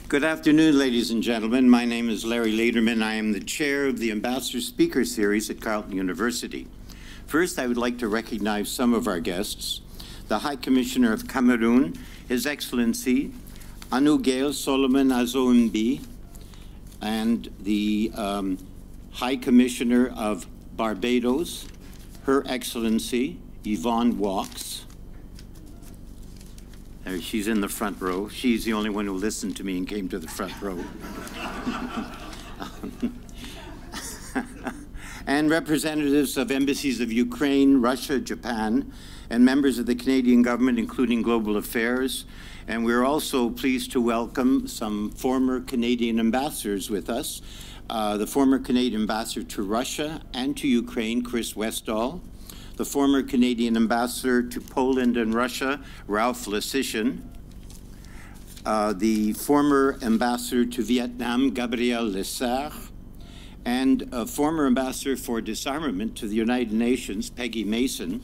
Good afternoon, ladies and gentlemen. My name is Larry Lederman. I am the chair of the Ambassador Speaker Series at Carleton University. First, I would like to recognize some of our guests. The High Commissioner of Cameroon, His Excellency Anougail Solomon Azoumbi, and the High Commissioner of Barbados, Her Excellency Yvonne Walks. She's in the front row. She's the only one who listened to me and came to the front row. And representatives of embassies of Ukraine, Russia, Japan, and members of the Canadian government, including Global Affairs. And we're also pleased to welcome some former Canadian ambassadors with us. The former Canadian ambassador to Russia and to Ukraine, Chris Westall. The former Canadian ambassador to Poland and Russia, Ralph Lecition. The former ambassador to Vietnam, Gabriel Lesser. And a former ambassador for disarmament to the United Nations, Peggy Mason.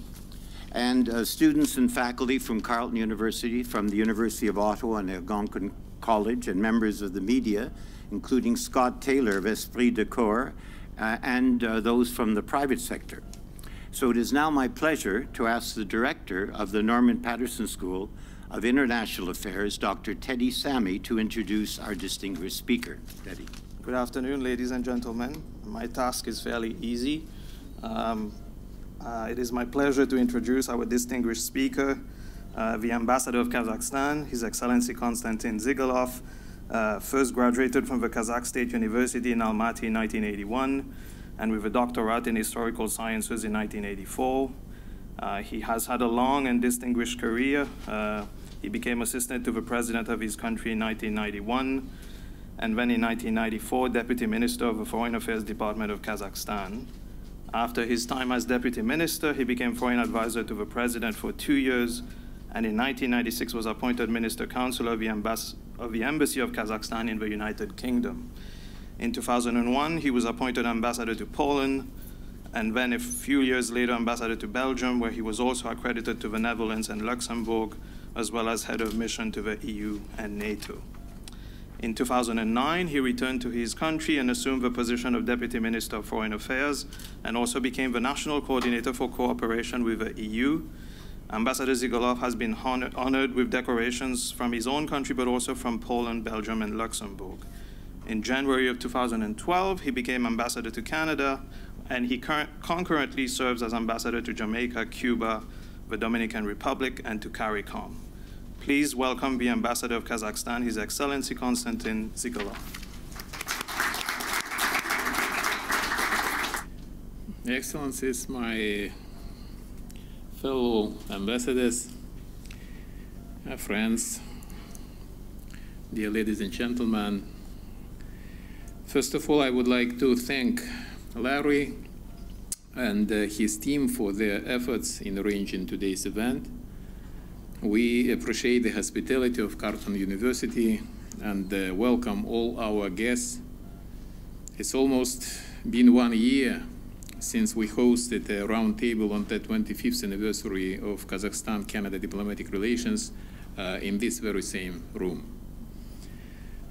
And students and faculty from Carleton University, from the University of Ottawa and Algonquin College, and members of the media, including Scott Taylor of Esprit de Corps, and those from the private sector. So it is now my pleasure to ask the director of the Norman Paterson School of International Affairs, Dr. Teddy Sammy, to introduce our distinguished speaker. Teddy. Good afternoon, ladies and gentlemen. My task is fairly easy. It is my pleasure to introduce our distinguished speaker, the Ambassador of Kazakhstan, His Excellency Konstantin Zhigalov, first graduated from the Kazakh State University in Almaty in 1981, and with a doctorate in historical sciences in 1984. He has had a long and distinguished career. He became assistant to the president of his country in 1991, and then in 1994, Deputy Minister of the Foreign Affairs Department of Kazakhstan. After his time as Deputy Minister, he became Foreign Advisor to the President for 2 years, and in 1996 was appointed Minister Counselor of the Embassy of Kazakhstan in the United Kingdom. In 2001, he was appointed Ambassador to Poland, and then a few years later, Ambassador to Belgium, where he was also accredited to the Netherlands and Luxembourg, as well as Head of Mission to the EU and NATO. In 2009, he returned to his country and assumed the position of Deputy Minister of Foreign Affairs, and also became the National Coordinator for Cooperation with the EU. Ambassador Zhigalov has been honored with decorations from his own country, but also from Poland, Belgium, and Luxembourg. In January of 2012, he became Ambassador to Canada, and he concurrently serves as Ambassador to Jamaica, Cuba, the Dominican Republic, and to CARICOM. Please welcome the Ambassador of Kazakhstan, His Excellency Konstantin Zhigalov. Excellencies, my fellow ambassadors, friends, dear ladies and gentlemen, first of all, I would like to thank Larry and his team for their efforts in arranging today's event. We appreciate the hospitality of Carleton University and welcome all our guests. It's almost been 1 year since we hosted a roundtable on the 25th anniversary of Kazakhstan-Canada diplomatic relations in this very same room.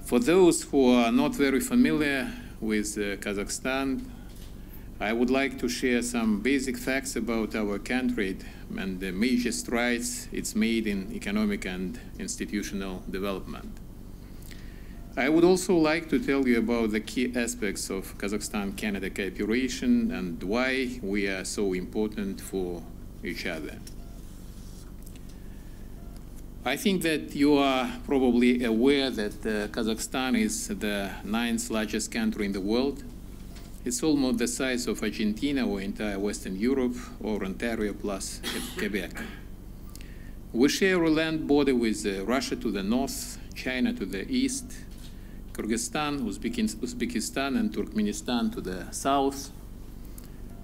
For those who are not very familiar with Kazakhstan, I would like to share some basic facts about our country and the major strides it's made in economic and institutional development. I would also like to tell you about the key aspects of Kazakhstan-Canada cooperation and why we are so important for each other. I think that you are probably aware that Kazakhstan is the 9th largest country in the world. It's almost the size of Argentina or entire Western Europe or Ontario plus Quebec. We share a land border with Russia to the north, China to the east, Kyrgyzstan, Uzbekistan and Turkmenistan to the south.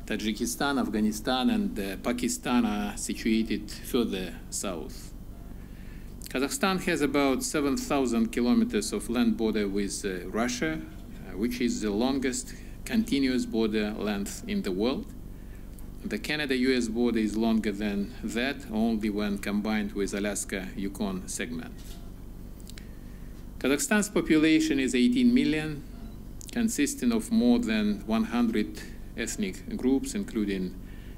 Tajikistan, Afghanistan and Pakistan are situated further south. Kazakhstan has about 7,000 kilometers of land border with Russia, which is the longest continuous border length in the world. The Canada-US border is longer than that, only when combined with Alaska-Yukon segment. Kazakhstan's population is 18 million, consisting of more than 100 ethnic groups, including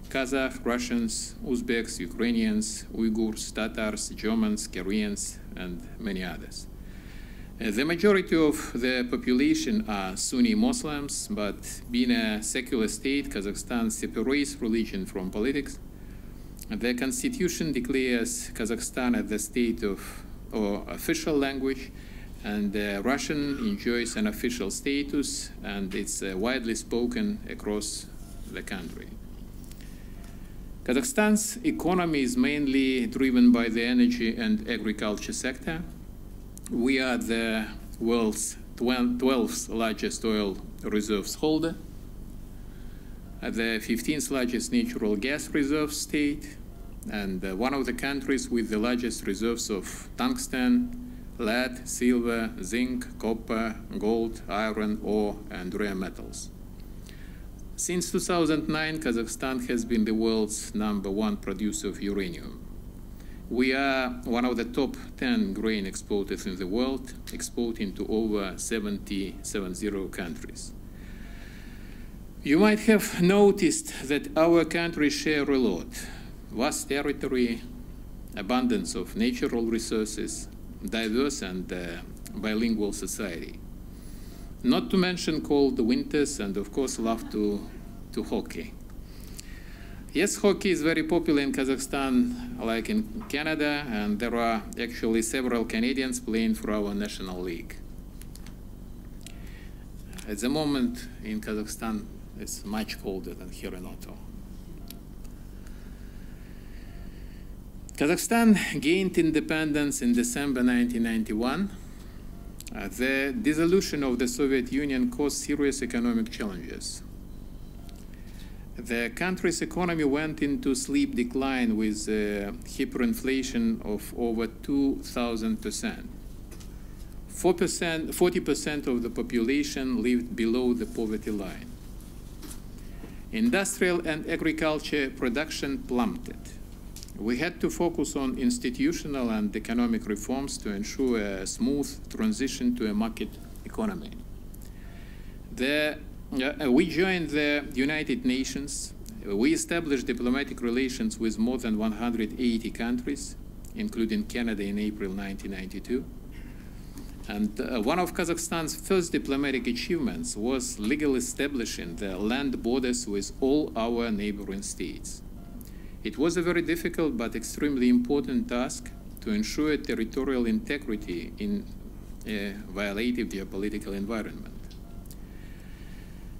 Kazakh, Russians, Uzbeks, Ukrainians, Uyghurs, Tatars, Germans, Koreans, and many others. The majority of the population are Sunni Muslims, but being a secular state, Kazakhstan separates religion from politics. The constitution declares Kazakhstan as the state of or official language, and Russian enjoys an official status, and it's widely spoken across the country. Kazakhstan's economy is mainly driven by the energy and agriculture sector. We are the world's 12th largest oil reserves holder, the 15th largest natural gas reserve state, and one of the countries with the largest reserves of tungsten, lead, silver, zinc, copper, gold, iron ore, and rare metals. Since 2009, Kazakhstan has been the world's #1 producer of uranium. We are one of the top 10 grain exporters in the world, exporting to over 70 countries. You might have noticed that our countries share a lot: vast territory, abundance of natural resources, diverse and bilingual society. Not to mention cold winters and, of course, love to hockey. Yes, hockey is very popular in Kazakhstan, like in Canada, and there are actually several Canadians playing for our national league. At the moment in Kazakhstan, it's much colder than here in Ottawa. Kazakhstan gained independence in December 1991. The dissolution of the Soviet Union caused serious economic challenges. The country's economy went into steep decline with hyperinflation of over 2,000%. 40% of the population lived below the poverty line. Industrial and agriculture production plummeted. We had to focus on institutional and economic reforms to ensure a smooth transition to a market economy. We joined the United Nations. We established diplomatic relations with more than 180 countries, including Canada in April 1992. And one of Kazakhstan's first diplomatic achievements was legally establishing the land borders with all our neighboring states. It was a very difficult but extremely important task to ensure territorial integrity in a violative geopolitical environment.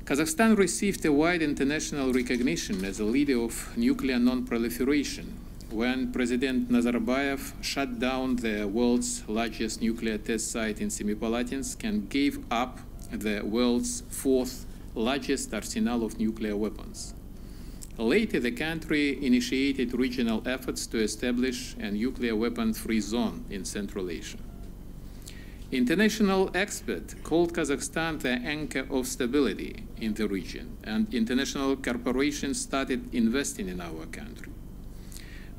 Kazakhstan received a wide international recognition as a leader of nuclear non-proliferation when President Nazarbayev shut down the world's largest nuclear test site in Semipalatinsk and gave up the world's 4th largest arsenal of nuclear weapons. Later, the country initiated regional efforts to establish a nuclear weapon-free zone in Central Asia. International experts called Kazakhstan the anchor of stability in the region, and international corporations started investing in our country.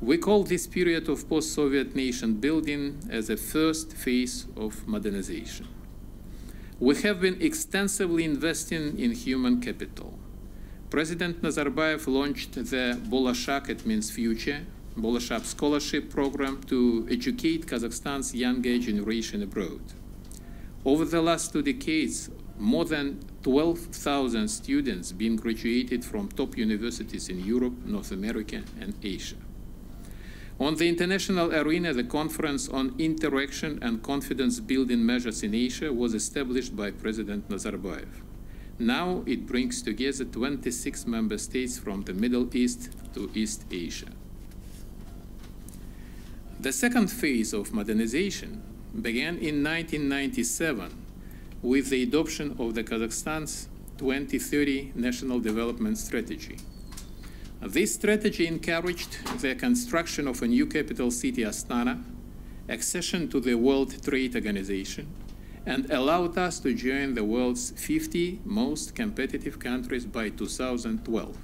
We call this period of post-Soviet nation building as a first phase of modernization. We have been extensively investing in human capital. President Nazarbayev launched the Bolashak, it means future, Bolashak scholarship program to educate Kazakhstan's younger generation abroad. Over the last 2 decades, more than 12,000 students being graduated from top universities in Europe, North America, and Asia. On the international arena, the Conference on Interaction and Confidence-Building Measures in Asia was established by President Nazarbayev. Now it brings together 26 member states from the Middle East to East Asia. The second phase of modernization began in 1997 with the adoption of the Kazakhstan's 2030 National Development Strategy. This strategy encouraged the construction of a new capital city, Astana, accession to the World Trade Organization, and allowed us to join the world's 50 most competitive countries by 2012.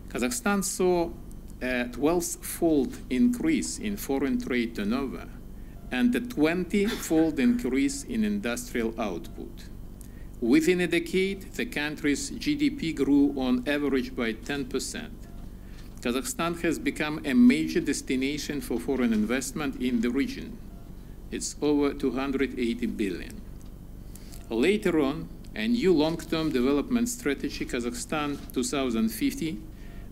Kazakhstan saw a 12-fold increase in foreign trade turnover and a 20-fold increase in industrial output. Within a decade, the country's GDP grew on average by 10%. Kazakhstan has become a major destination for foreign investment in the region. It's over 280 billion. Later on, a new long-term development strategy, Kazakhstan 2050,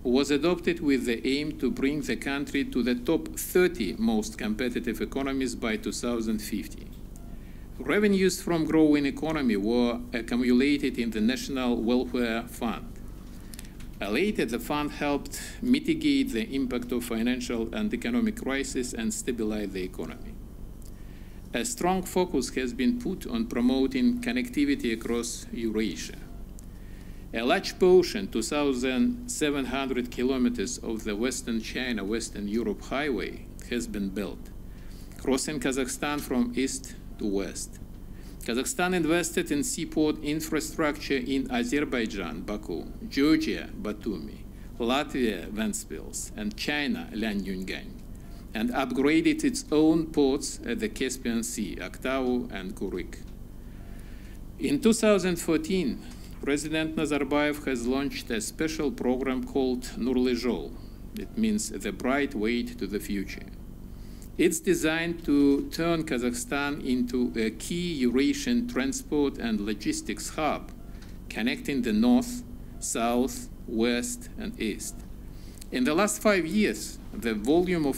was adopted with the aim to bring the country to the top 30 most competitive economies by 2050. Revenues from growing economy were accumulated in the National Welfare Fund. Later, the fund helped mitigate the impact of financial and economic crisis and stabilize the economy. A strong focus has been put on promoting connectivity across Eurasia. A large portion, 2,700 kilometers of the Western China-Western Europe highway has been built, crossing Kazakhstan from east to west. Kazakhstan invested in seaport infrastructure in Azerbaijan, Baku, Georgia, Batumi, Latvia, Ventspils, and China, Lianyungan, and upgraded its own ports at the Caspian Sea, Aktau and Kuryk. In 2014, President Nazarbayev has launched a special program called Nurly Zhol. It means the bright way to the future. It's designed to turn Kazakhstan into a key Eurasian transport and logistics hub, connecting the north, south, west, and east. In the last 5 years, the volume of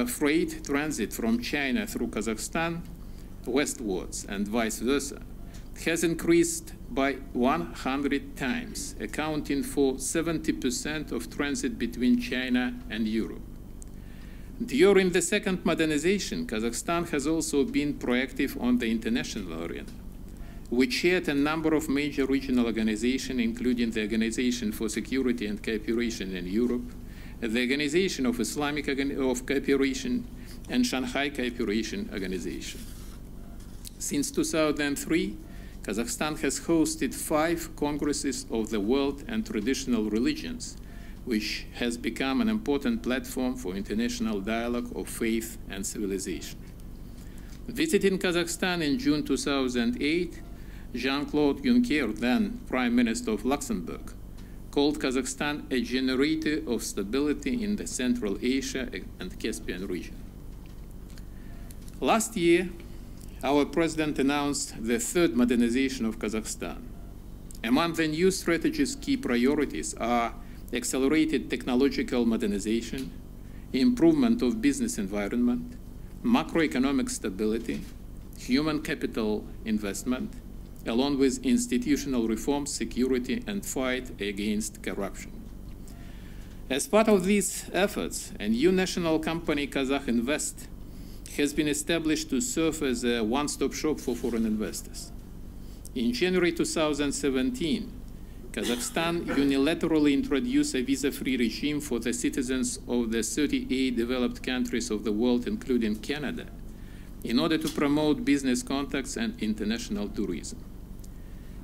freight transit from China through Kazakhstan westwards and vice versa has increased by 100 times, accounting for 70% of transit between China and Europe. During the second modernization, Kazakhstan has also been proactive on the international arena. We chaired a number of major regional organizations, including the Organization for Security and Cooperation in Europe, the Organization of Islamic Cooperation, and Shanghai Cooperation Organization. Since 2003, Kazakhstan has hosted 5 congresses of the world and traditional religions, which has become an important platform for international dialogue of faith and civilization. Visiting Kazakhstan in June 2008, Jean-Claude Juncker, then Prime Minister of Luxembourg, called Kazakhstan a generator of stability in the Central Asia and Caspian region. Last year, our President announced the third modernization of Kazakhstan. Among the new strategy's key priorities are accelerated technological modernization, improvement of business environment, macroeconomic stability, human capital investment, along with institutional reforms, security, and fight against corruption. As part of these efforts, a new national company, Kazakh Invest, has been established to serve as a one-stop shop for foreign investors. In January 2017, Kazakhstan unilaterally introduced a visa-free regime for the citizens of the 38 developed countries of the world, including Canada, in order to promote business contacts and international tourism.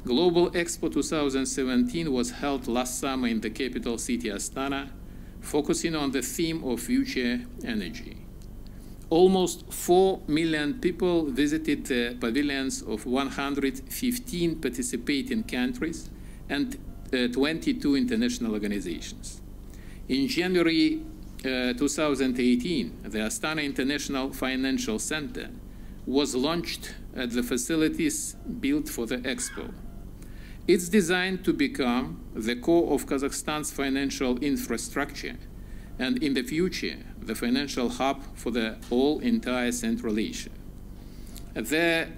Global Expo 2017 was held last summer in the capital city Astana, focusing on the theme of future energy. Almost 4 million people visited the pavilions of 115 participating countries and 22 international organizations. In January 2018, the Astana International Financial Center was launched at the facilities built for the Expo. It's designed to become the core of Kazakhstan's financial infrastructure and, in the future, the financial hub for the entire Central Asia. The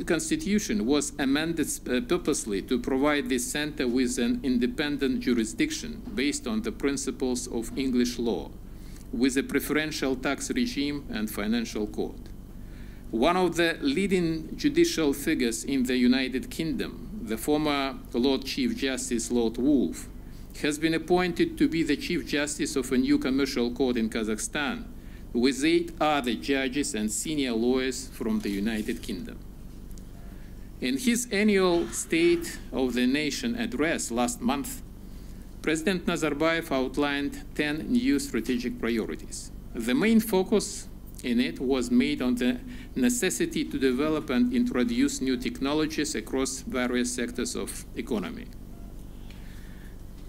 Constitution was amended purposely to provide this center with an independent jurisdiction based on the principles of English law, with a preferential tax regime and financial court. One of the leading judicial figures in the United Kingdom, the former Lord Chief Justice Lord Woolf, has been appointed to be the Chief Justice of a new commercial court in Kazakhstan, with 8 other judges and senior lawyers from the United Kingdom. In his annual State of the Nation address last month, President Nazarbayev outlined 10 new strategic priorities. The main focus in it was made on the necessity to develop and introduce new technologies across various sectors of economy.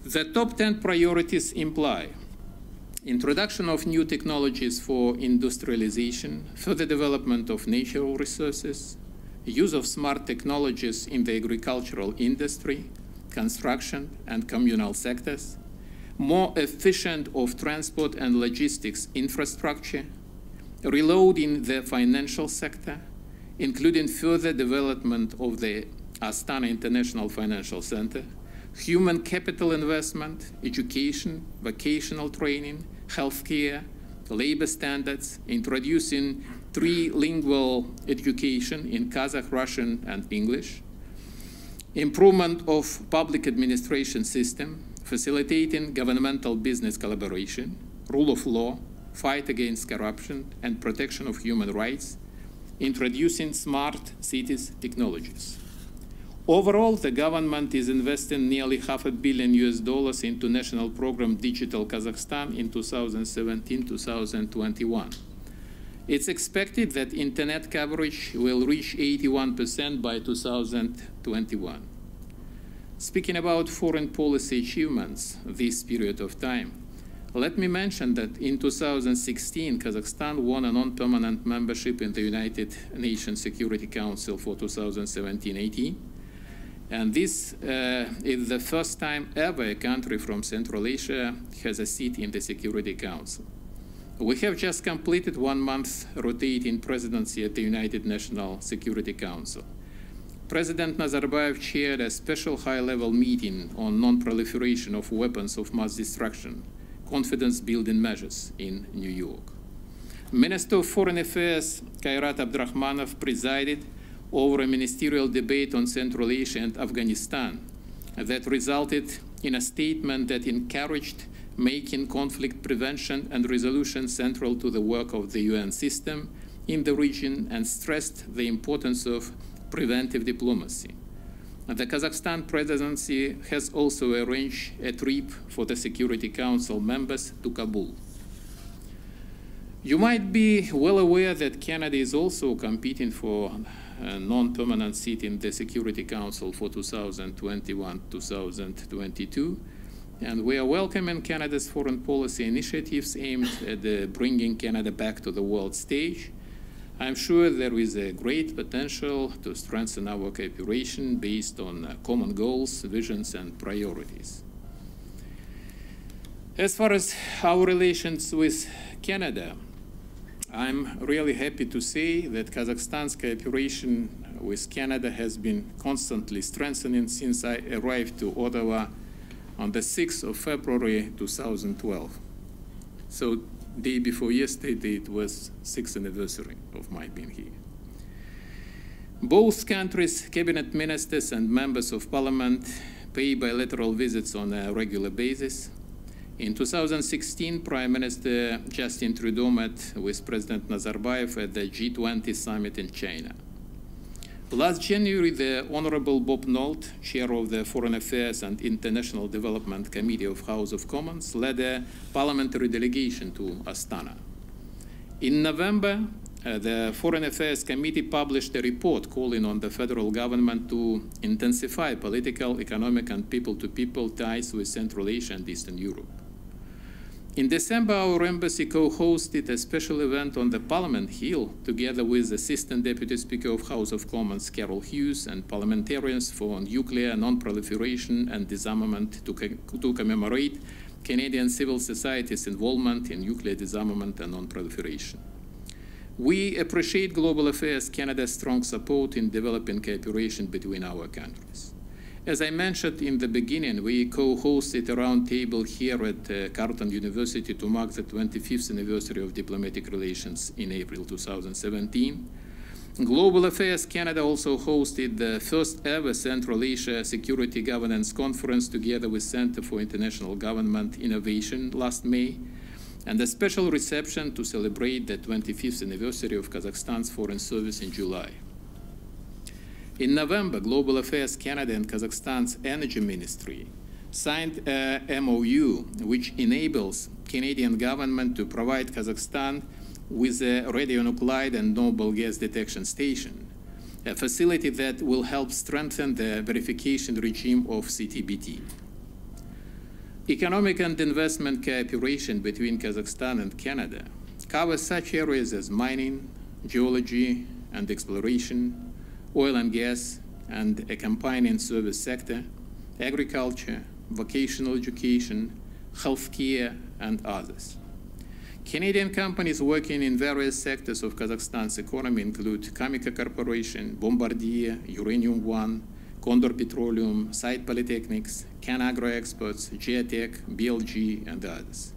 The top 10 priorities imply introduction of new technologies for industrialization, further development of natural resources, use of smart technologies in the agricultural industry, construction and communal sectors, more efficient of transport and logistics infrastructure, reloading the financial sector, including further development of the Astana International Financial Center, human capital investment, education, vocational training, healthcare, labor standards, introducing trilingual education in Kazakh, Russian, and English, improvement of public administration system, facilitating governmental business collaboration, rule of law, fight against corruption, and protection of human rights, introducing smart cities technologies. Overall, the government is investing nearly $500 million into national program Digital Kazakhstan in 2017-2021. It's expected that internet coverage will reach 81% by 2021. Speaking about foreign policy achievements this period of time, let me mention that in 2016, Kazakhstan won a non-permanent membership in the United Nations Security Council for 2017-18. And this is the first time ever a country from Central Asia has a seat in the Security Council. We have just completed 1 month rotating presidency at the United National Security Council. President Nazarbayev chaired a special high-level meeting on non-proliferation of weapons of mass destruction, confidence-building measures in New York. Minister of Foreign Affairs Kairat Abdurrahmanov presided over a ministerial debate on Central Asia and Afghanistan that resulted in a statement that encouraged making conflict prevention and resolution central to the work of the UN system in the region and stressed the importance of preventive diplomacy. The Kazakhstan presidency has also arranged a trip for the Security Council members to Kabul. You might be well aware that Canada is also competing for a non-permanent seat in the Security Council for 2021-2022, and we are welcoming Canada's foreign policy initiatives aimed at bringing Canada back to the world stage. I'm sure there is a great potential to strengthen our cooperation based on common goals, visions, and priorities. As far as our relations with Canada, I'm really happy to say that Kazakhstan's cooperation with Canada has been constantly strengthening since I arrived to Ottawa on the 6th of February 2012. So day before yesterday, it was 6th anniversary of my being here. Both countries' cabinet ministers and members of parliament pay bilateral visits on a regular basis. In 2016, Prime Minister Justin Trudeau met with President Nazarbayev at the G20 summit in China. Last January, the Honorable Bob Nolt, Chair of the Foreign Affairs and International Development Committee of House of Commons, led a parliamentary delegation to Astana. In November, the Foreign Affairs Committee published a report calling on the federal government to intensify political, economic, and people-to-people ties with Central Asia and Eastern Europe. In December, our embassy co-hosted a special event on the Parliament Hill together with Assistant Deputy Speaker of House of Commons Carol Hughes and parliamentarians for nuclear non-proliferation and disarmament to commemorate Canadian civil society's involvement in nuclear disarmament and non-proliferation. We appreciate Global Affairs Canada's strong support in developing cooperation between our countries. As I mentioned in the beginning, we co-hosted a roundtable here at Carleton University to mark the 25th anniversary of diplomatic relations in April 2017. Global Affairs Canada also hosted the first ever Central Asia Security Governance Conference together with Center for International Government Innovation last May, and a special reception to celebrate the 25th anniversary of Kazakhstan's Foreign Service in July. In November, Global Affairs Canada and Kazakhstan's Energy Ministry signed a MOU which enables Canadian government to provide Kazakhstan with a radionuclide and noble gas detection station, a facility that will help strengthen the verification regime of CTBT. Economic and investment cooperation between Kazakhstan and Canada covers such areas as mining, geology and exploration, oil and gas and a companion service sector, agriculture, vocational education, healthcare, and others. Canadian companies working in various sectors of Kazakhstan's economy include Kamika Corporation, Bombardier, Uranium One, Condor Petroleum, Site Polytechnics, CanAgro Exports, Geotech, BLG, and others.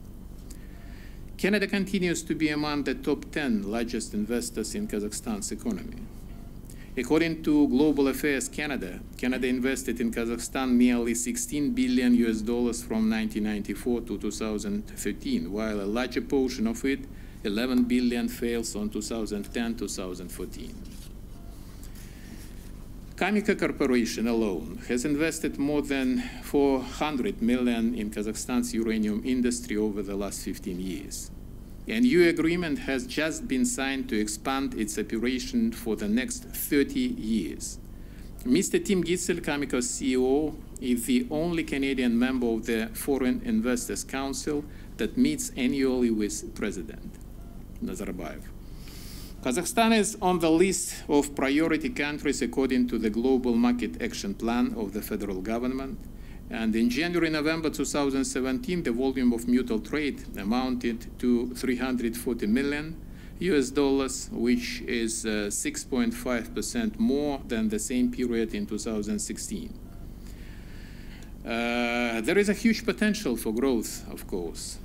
Canada continues to be among the top 10 largest investors in Kazakhstan's economy. According to Global Affairs Canada, Canada invested in Kazakhstan nearly $16 billion from 1994 to 2013, while a larger portion of it, $11 billion, fails on 2010-2014. Kamika Corporation alone has invested more than $400 million in Kazakhstan's uranium industry over the last 15 years. A new agreement has just been signed to expand its operation for the next 30 years. Mr. Tim Gitzel, Kamika's CEO, is the only Canadian member of the Foreign Investors Council that meets annually with President Nazarbayev. Kazakhstan is on the list of priority countries according to the Global Market Action Plan of the federal government. And in January-November 2017, the volume of mutual trade amounted to $340 million, which is 6.5% more than the same period in 2016. There is a huge potential for growth, of course.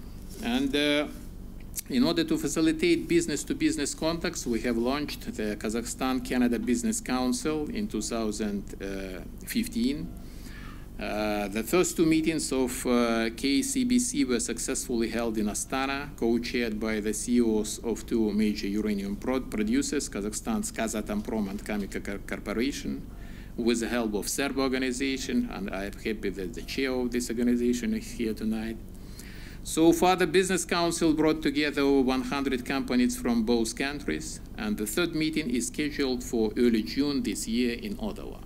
And in order to facilitate business-to-business contacts, we have launched the Kazakhstan-Canada Business Council in 2015. The first two meetings of KCBC were successfully held in Astana, co-chaired by the CEOs of two major uranium producers, Kazakhstan's Kazatomprom and Kamika Corporation, with the help of Serb organization, and I am happy that the chair of this organization is here tonight. So far, the Business Council brought together over 100 companies from both countries, and the third meeting is scheduled for early June this year in Ottawa.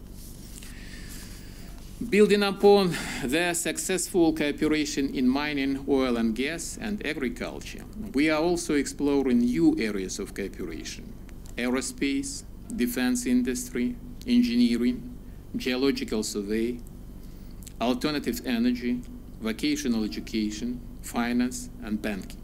Building upon their successful cooperation in mining, oil and gas, and agriculture, we are also exploring new areas of cooperation: aerospace, defense industry, engineering, geological survey, alternative energy, vocational education, finance, and banking.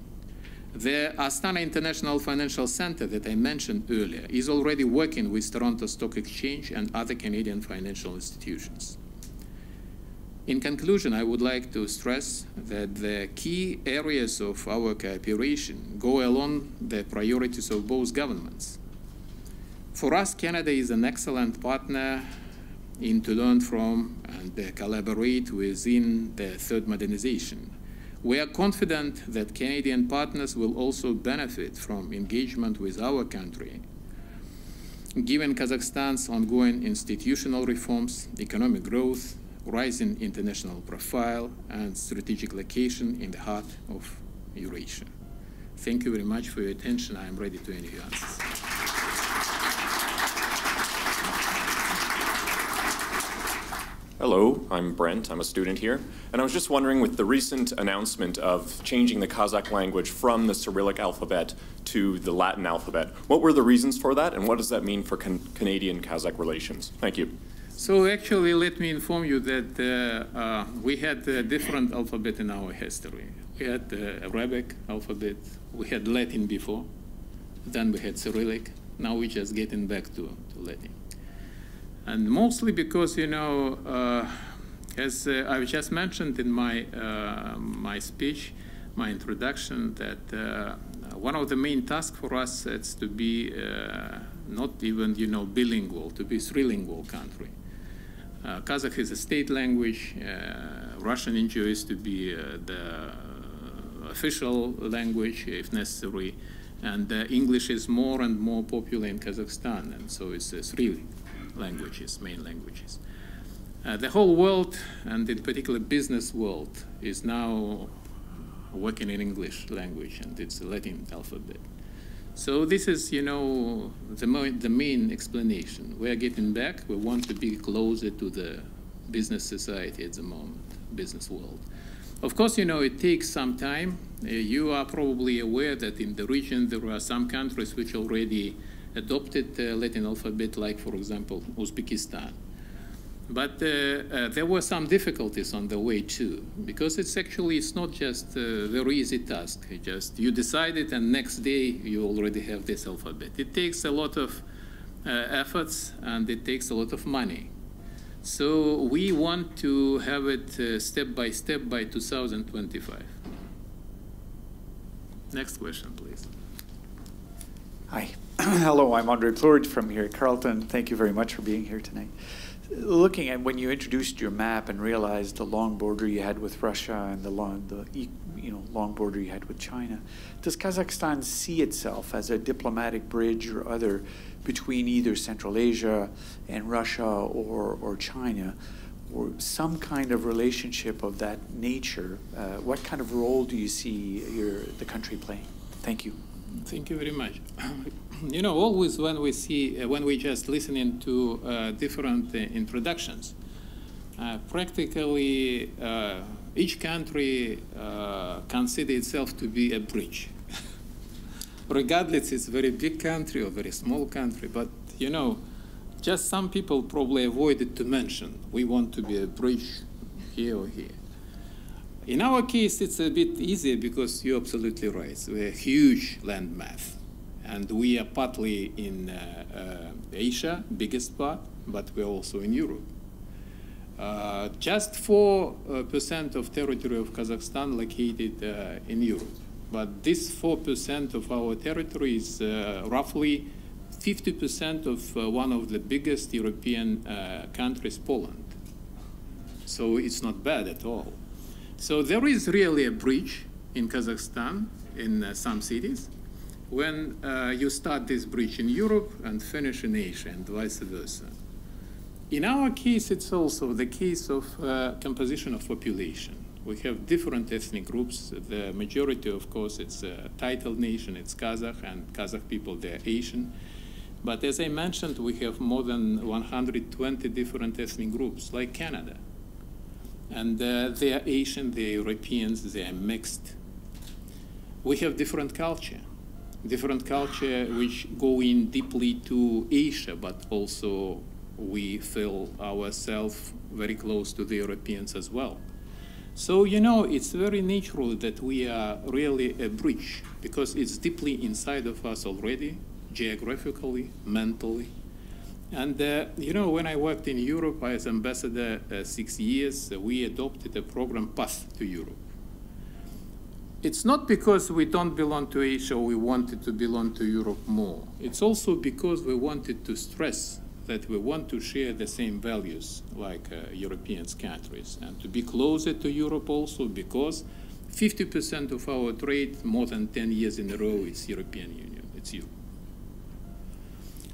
The Astana International Financial Center that I mentioned earlier is already working with Toronto Stock Exchange and other Canadian financial institutions. In conclusion, I would like to stress that the key areas of our cooperation go along the priorities of both governments. For us, Canada is an excellent partner in to learn from and collaborate within the third modernization. We are confident that Canadian partners will also benefit from engagement with our country, given Kazakhstan's ongoing institutional reforms, economic growth, rising international profile, and strategic location in the heart of Eurasia. Thank you very much for your attention. I am ready to answer your answers. Hello, I'm Brent. I'm a student here. And I was just wondering, with the recent announcement of changing the Kazakh language from the Cyrillic alphabet to the Latin alphabet, what were the reasons for that, and what does that mean for Canadian-Kazakh relations? Thank you. So actually, let me inform you that we had a different alphabet in our history. We had the Arabic alphabet, we had Latin before, then we had Cyrillic, now we're just getting back to Latin. And mostly because, you know, as I've just mentioned in my, my speech, my introduction, that one of the main tasks for us is to be not even, you know, bilingual, to be trilingual country. Kazakh is a state language. Russian enjoys to be the official language, if necessary. And English is more and more popular in Kazakhstan, and so it's three languages, main languages. The whole world, and in particular business world, is now working in English language, and it's a Latin alphabet. So this is, you know, the main explanation. We are getting back. We want to be closer to the business society at the moment, business world. Of course, you know, it takes some time. You are probably aware that in the region there are some countries which already adopted the Latin alphabet, like, for example, Uzbekistan. But there were some difficulties on the way too, because it's not just a very easy task. You decide it, and next day you already have this alphabet. It takes a lot of efforts, and it takes a lot of money. So we want to have it step by step by 2025. Next question, please. Hi. Hello, I'm Andre Plourde from here at Carleton. Thank you very much for being here tonight. Looking at when you introduced your map and realized the long border you had with Russia and the long border you had with China, does Kazakhstan see itself as a diplomatic bridge or other between either Central Asia and Russia or China, or some kind of relationship of that nature? What kind of role do you see the country playing? Thank you. Thank you very much. You know, always when we just listening to different introductions, practically each country consider itself to be a bridge. Regardless, it's a very big country or very small country, but you know, just some people probably avoided to mention we want to be a bridge here or here. In our case, it's a bit easier because you're absolutely right. We're a huge landmass. And we are partly in Asia, biggest part, but we're also in Europe. Just 4% of territory of Kazakhstan located in Europe. But this 4% of our territory is roughly 50% of one of the biggest European countries, Poland. So it's not bad at all. So there is really a bridge in Kazakhstan in some cities. When you start this bridge in Europe and finish in Asia and vice versa. In our case, it's also the case of composition of population. We have different ethnic groups. The majority, of course, it's a titled nation, it's Kazakh, and Kazakh people, they're Asian. But as I mentioned, we have more than 120 different ethnic groups, like Canada. And they are Asian, they are Europeans, they are mixed. We have different culture which go in deeply to Asia, but also we feel ourselves very close to the Europeans as well. So, you know, it's very natural that we are really a bridge because it's deeply inside of us already, geographically, mentally. And, you know, when I worked in Europe as ambassador 6 years, we adopted a program, Path to Europe. It's not because we don't belong to Asia, we wanted to belong to Europe more. It's also because we wanted to stress that we want to share the same values like European countries and to be closer to Europe also because 50% of our trade more than 10 years in a row is European Union, it's Europe.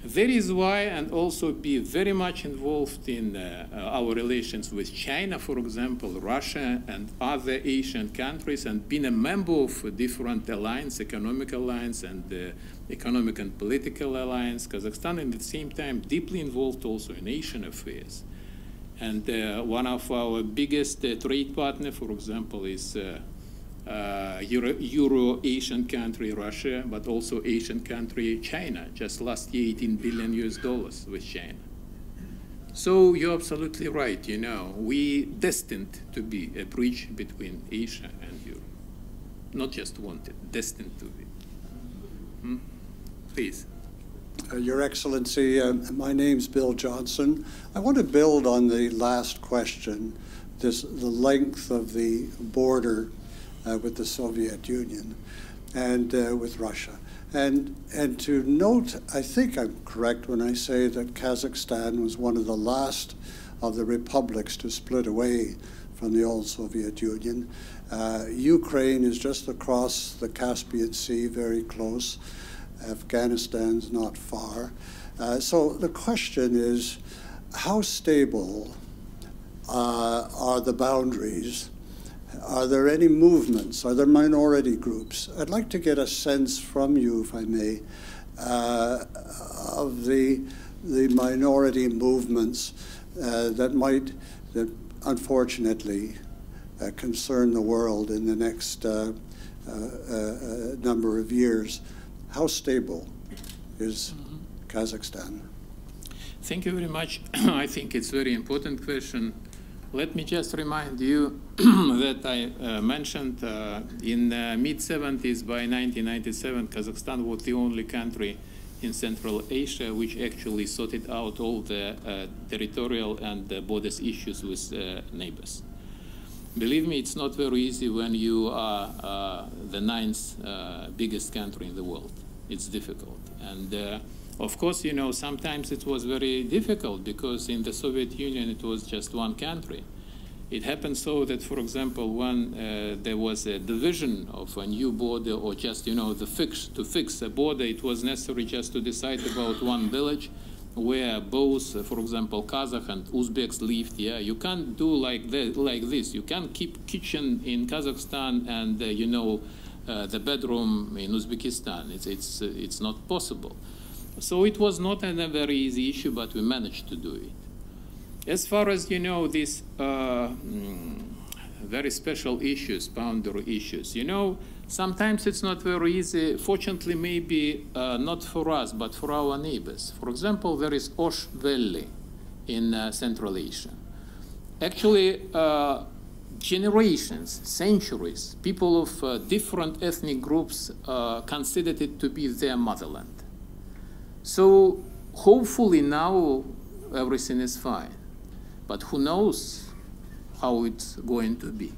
That is why, and also be very much involved in our relations with China, for example, Russia and other Asian countries, and being a member of different alliances, economic alliance and economic and political alliance. Kazakhstan, at the same time, deeply involved also in Asian affairs. And one of our biggest trade partners, for example, is Euro-Asian country, Russia, but also Asian country, China. Just last year, $18 billion with China. So you're absolutely right, you know, we destined to be a bridge between Asia and Europe. Not just wanted, destined to be. Please. Your Excellency, my name's Bill Johnson. I want to build on the last question, the length of the border with the Soviet Union and with Russia. And to note, I think I'm correct when I say that Kazakhstan was one of the last of the republics to split away from the old Soviet Union. Ukraine is just across the Caspian Sea, very close. Afghanistan's not far. So the question is, how stable are the boundaries? Are there any movements? Are there minority groups? I'd like to get a sense from you, if I may, of the minority movements that unfortunately concern the world in the next number of years. How stable is Kazakhstan? Thank you very much. I think it's a very important question. Let me just remind you that I mentioned in the mid-70s, by 1997, Kazakhstan was the only country in Central Asia which actually sorted out all the territorial and borders issues with neighbors. Believe me, it's not very easy when you are the ninth biggest country in the world. It's difficult. And of course, you know, sometimes it was very difficult because in the Soviet Union it was just one country. It happened so that, for example, when there was a division of a new border, or just, you know, to fix a border, it was necessary just to decide about one village where both, for example, Kazakh and Uzbeks lived. Yeah, you can't do like this. You can't keep kitchen in Kazakhstan and you know the bedroom in Uzbekistan. It's not possible. So it was not a very easy issue, but we managed to do it. As far as, you know, these very special issues, boundary issues, you know, sometimes it's not very easy, fortunately maybe not for us, but for our neighbors. For example, there is Osh Valley in Central Asia. Actually, generations, centuries, people of different ethnic groups considered it to be their motherland. So hopefully now everything is fine, but who knows how it's going to be.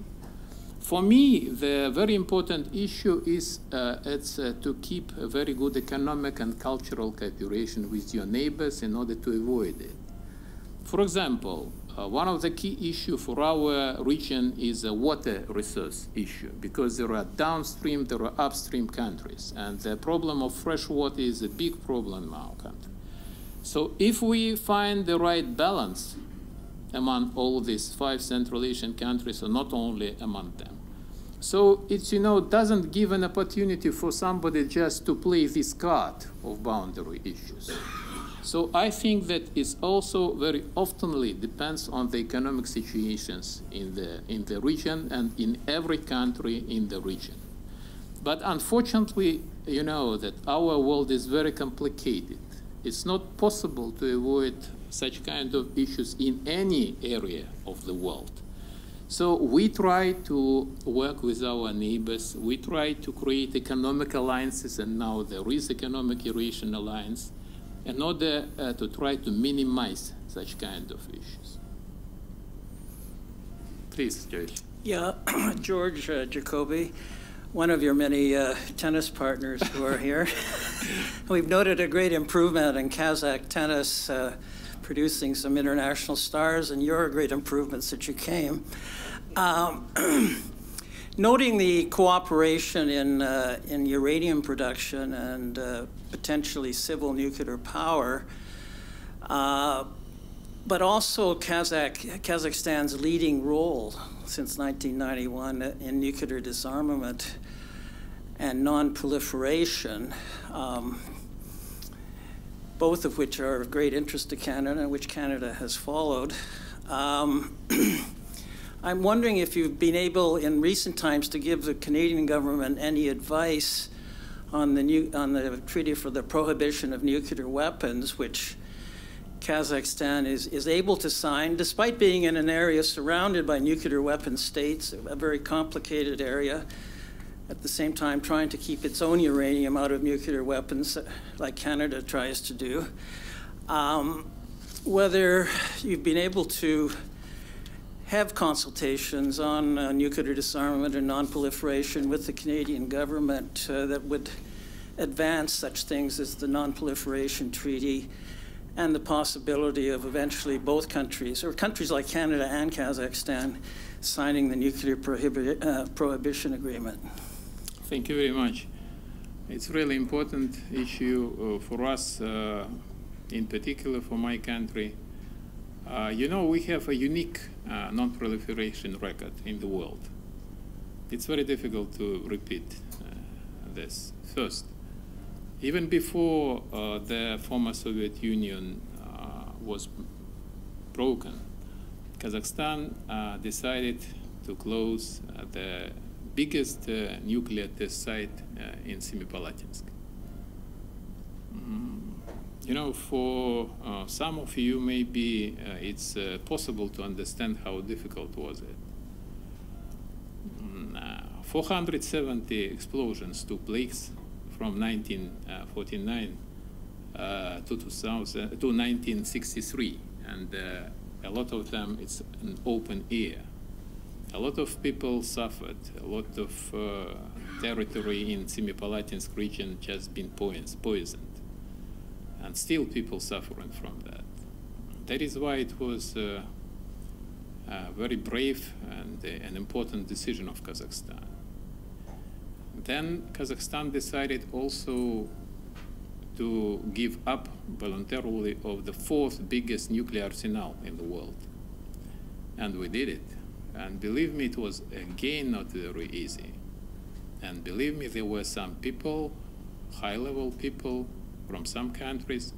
For me, the very important issue is to keep a very good economic and cultural cooperation with your neighbors in order to avoid it. For example, one of the key issues for our region is a water resource issue, because there are downstream, there are upstream countries, and the problem of fresh water is a big problem in our country. So if we find the right balance among all these 5 Central Asian countries, or not only among them, so it's, you know, doesn't give an opportunity for somebody just to play this card of boundary issues. So I think that it also very oftenly depends on the economic situations in the region and in every country in the region. But unfortunately, you know that our world is very complicated. It's not possible to avoid such kind of issues in any area of the world. So we try to work with our neighbors. We try to create economic alliances, and now there is Economic Eurasian Alliance, in order to try to minimize such kind of issues. Please, George. Yeah, George Jacoby, one of your many tennis partners who are here. We've noted a great improvement in Kazakh tennis, producing some international stars, and your great improvements that you came. Noting the cooperation in uranium production and potentially civil nuclear power, but also Kazakhstan's leading role since 1991 in nuclear disarmament and non-proliferation, both of which are of great interest to Canada and which Canada has followed. I'm wondering if you've been able in recent times to give the Canadian government any advice on the Treaty for the Prohibition of Nuclear Weapons, which Kazakhstan is able to sign, despite being in an area surrounded by nuclear weapon states, a very complicated area, at the same time trying to keep its own uranium out of nuclear weapons, like Canada tries to do. Whether you've been able to have consultations on nuclear disarmament and non-proliferation with the Canadian government that would advance such things as the Non-Proliferation Treaty and the possibility of eventually both countries, or countries like Canada and Kazakhstan, signing the Nuclear Prohibition Agreement. Thank you very much. It's a really important issue for us, in particular for my country. You know, we have a unique non-proliferation record in the world. it's very difficult to repeat this. First, even before the former Soviet Union was broken, Kazakhstan decided to close the biggest nuclear test site in Semipalatinsk. You know, for some of you, maybe it's possible to understand how difficult was it. 470 explosions took place from 1949 to 1963, and a lot of them it's an open air. A lot of people suffered. A lot of territory in Semipalatinsk region just been poisoned. And still people suffering from that. That is why it was a very brave and an important decision of Kazakhstan. Then Kazakhstan decided also to give up voluntarily of the 4th biggest nuclear arsenal in the world. And we did it. And believe me, it was again not very easy. And believe me, there were some people, high-level people from some countries,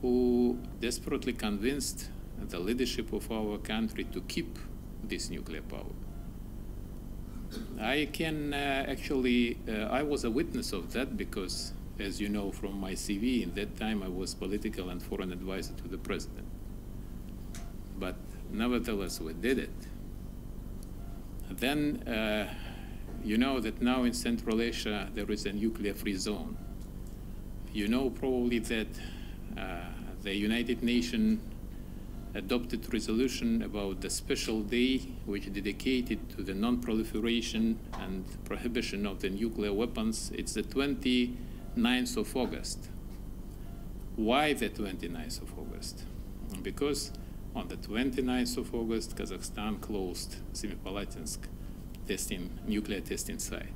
who desperately convinced the leadership of our country to keep this nuclear power. I can I was a witness of that because, as you know from my CV, in that time I was political and foreign advisor to the president. But nevertheless, we did it. Then, you know that now in Central Asia there is a nuclear-free zone. You know probably that the United Nations adopted resolution about the special day which dedicated to the non-proliferation and prohibition of the nuclear weapons. It's the 29th of August. Why the 29th of August? Because on the 29th of August, Kazakhstan closed Semipalatinsk nuclear testing site.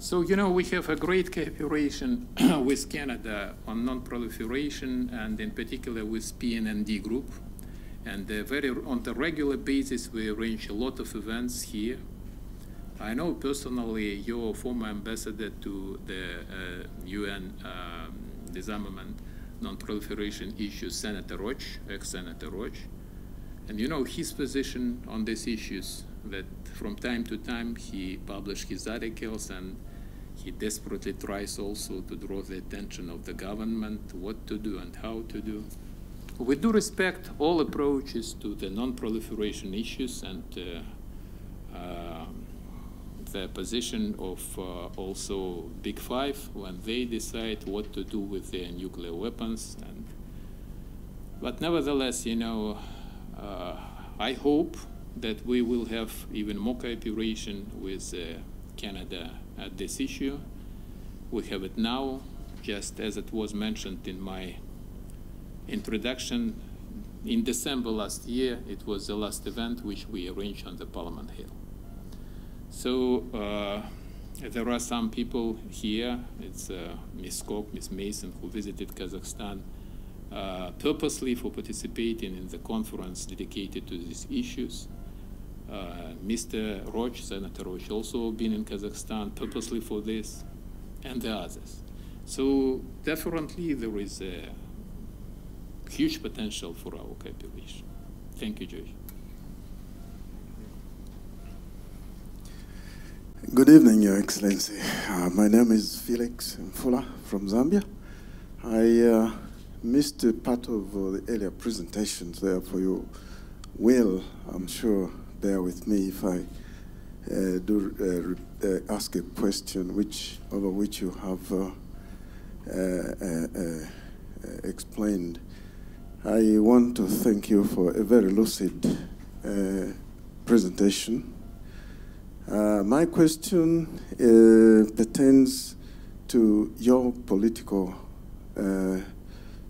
So, you know, we have a great cooperation with Canada on non-proliferation and in particular with PNND group. And on the regular basis, we arrange a lot of events here. I know personally your former ambassador to the UN disarmament non-proliferation issues, Senator Roch, ex-Senator Roch. And you know his position on these issues, that from time to time he publishes his articles and he desperately tries also to draw the attention of the government what to do and how to do. We do respect all approaches to the non-proliferation issues and the position of also Big Five when they decide what to do with their nuclear weapons. But nevertheless, you know, I hope that we will have even more cooperation with Canada at this issue. We have it now, just as it was mentioned in my introduction. In December last year, it was the last event which we arranged on the Parliament Hill. So there are some people here, it's Ms. Kok, Ms. Mason, who visited Kazakhstan purposely for participating in the conference dedicated to these issues. Mr. Roch, Senator Roch, also been in Kazakhstan purposely for this, and the others. So definitely there is a huge potential for our cooperation. Thank you, George. Good evening, Your Excellency. My name is Felix Mfula from Zambia. I missed part of the earlier presentations, therefore you will, I'm sure, bear with me if I do ask a question over which you have explained. I want to thank you for a very lucid presentation. My question pertains to your political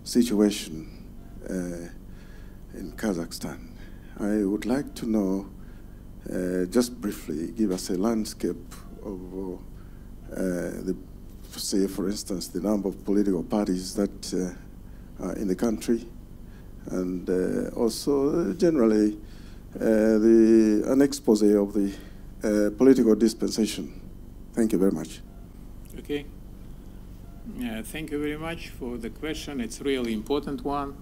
situation in Kazakhstan. I would like to know, just briefly, give us a landscape of, say, for instance, the number of political parties that are in the country, and also generally an expose of the political dispensation? Thank you very much. Okay. Thank you very much for the question. It's a really important one.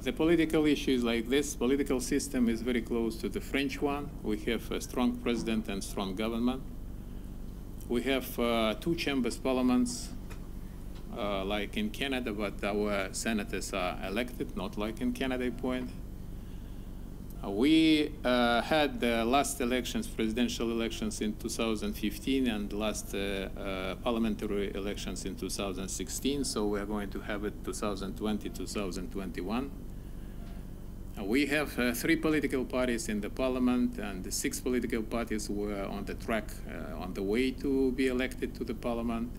The political issues like this, political system is very close to the French one. We have a strong president and strong government. We have two chambers parliaments, like in Canada, but our senators are elected, not like in Canada point. We had the last elections, presidential elections in 2015 and last parliamentary elections in 2016, so we are going to have it 2020, 2021. We have 3 political parties in the parliament, and the 6 political parties were on the track, on the way to be elected to the parliament.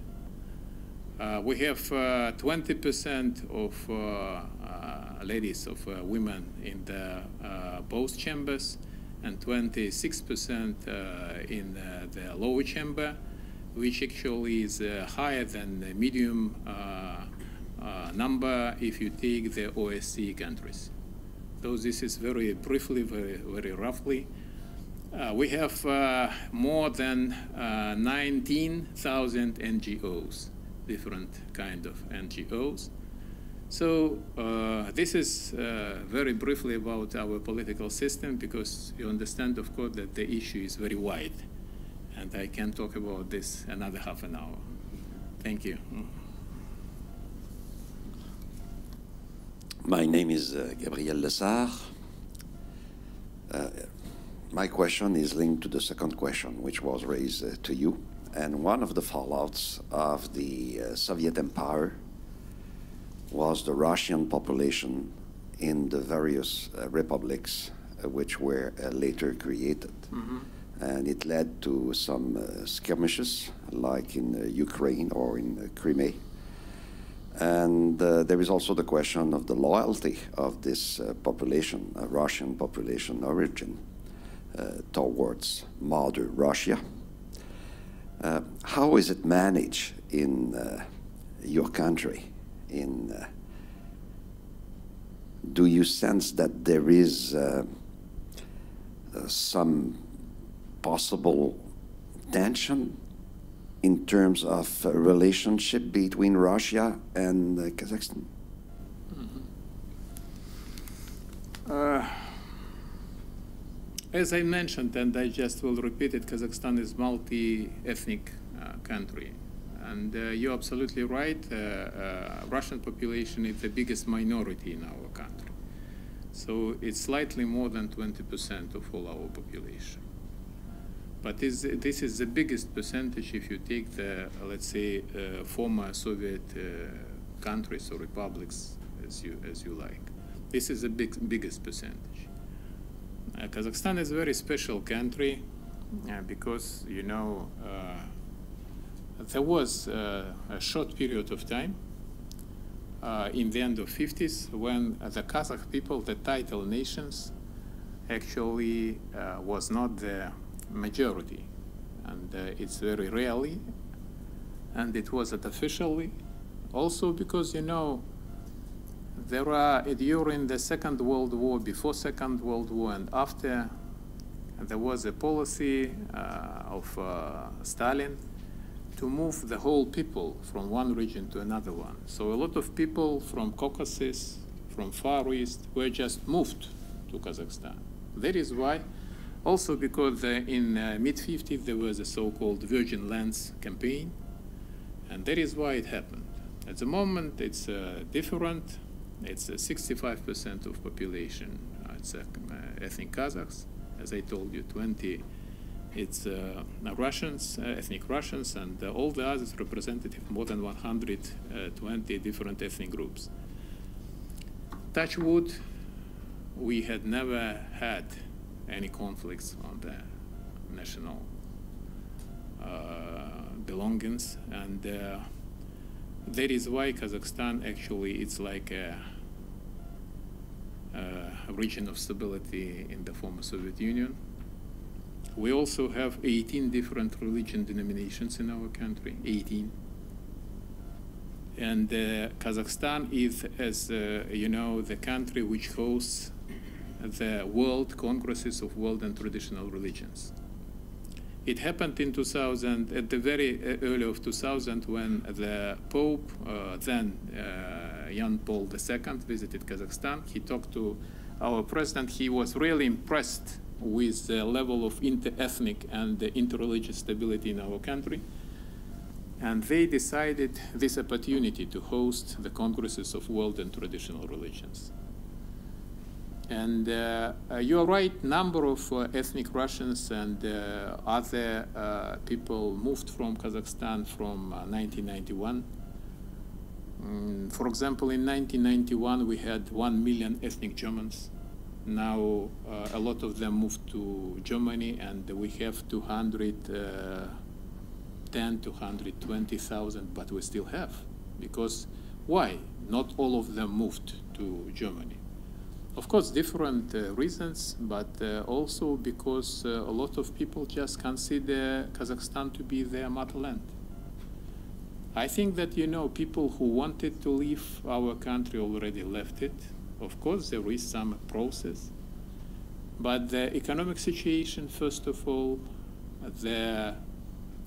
We have 20% of ladies, of women in the both chambers, and 26% in the lower chamber, which actually is higher than the medium number if you take the OSCE countries. So this is very briefly, very roughly. We have more than 19,000 NGOs, different kind of NGOs. So this is very briefly about our political system, because you understand, of course, that the issue is very wide. And I can talk about this another half an hour. Thank you. My name is Gabriel Lessard. My question is linked to the second question, which was raised to you. And one of the fallouts of the Soviet Empire was the Russian population in the various republics which were later created. Mm-hmm. And it led to some skirmishes, like in Ukraine or in Crimea. And there is also the question of the loyalty of this population, Russian population origin, towards modern Russia. How is it managed in your country? Do you sense that there is some possible tension in terms of relationship between Russia and Kazakhstan? Mm-hmm. As I mentioned, and I just will repeat it, Kazakhstan is multi-ethnic country. And you're absolutely right, Russian population is the biggest minority in our country. So it's slightly more than 20% of all our population. But this is the biggest percentage if you take the, let's say, former Soviet countries or republics, as you like. This is the biggest percentage. Kazakhstan is a very special country because, you know, there was a short period of time in the end of 50s when the Kazakh people, the title nations, actually was not the majority, and it's very rarely, and it wasn't officially. Also because, you know, there are, during the Second World War, before Second World War and after, there was a policy of Stalin to move the whole people from one region to another one. So a lot of people from Caucasus, from Far East, were just moved to Kazakhstan. That is why, also because in mid-50s there was a so-called Virgin Lands campaign, and that is why it happened. At the moment it's different. It's 65% of population. It's ethnic Kazakhs. As I told you, 20. It's Russians, ethnic Russians, and all the others representative, more than 120 different ethnic groups. Touch wood, we had never had any conflicts on the national belongings, and that is why Kazakhstan actually it's like a region of stability in the former Soviet Union. We also have 18 different religion denominations in our country, 18. And Kazakhstan is, as you know, the country which hosts the World Congresses of World and Traditional Religions. It happened in 2000, at the very early of 2000, when the Pope, then Jan Paul II, visited Kazakhstan. He talked to our president. He was really impressed with the level of inter-ethnic and inter-religious stability in our country. And they decided this opportunity to host the Congresses of World and Traditional Religions. And you're right, number of ethnic Russians and other people moved from Kazakhstan from 1991. For example, in 1991, we had 1 million ethnic Germans. Now, a lot of them moved to Germany, and we have 210,000 to 120,000, but we still have. Because why? Not all of them moved to Germany. Of course, different reasons, but also because a lot of people just consider Kazakhstan to be their motherland. I think that, you know, people who wanted to leave our country already left it. Of course, there is some process, but the economic situation, first of all, the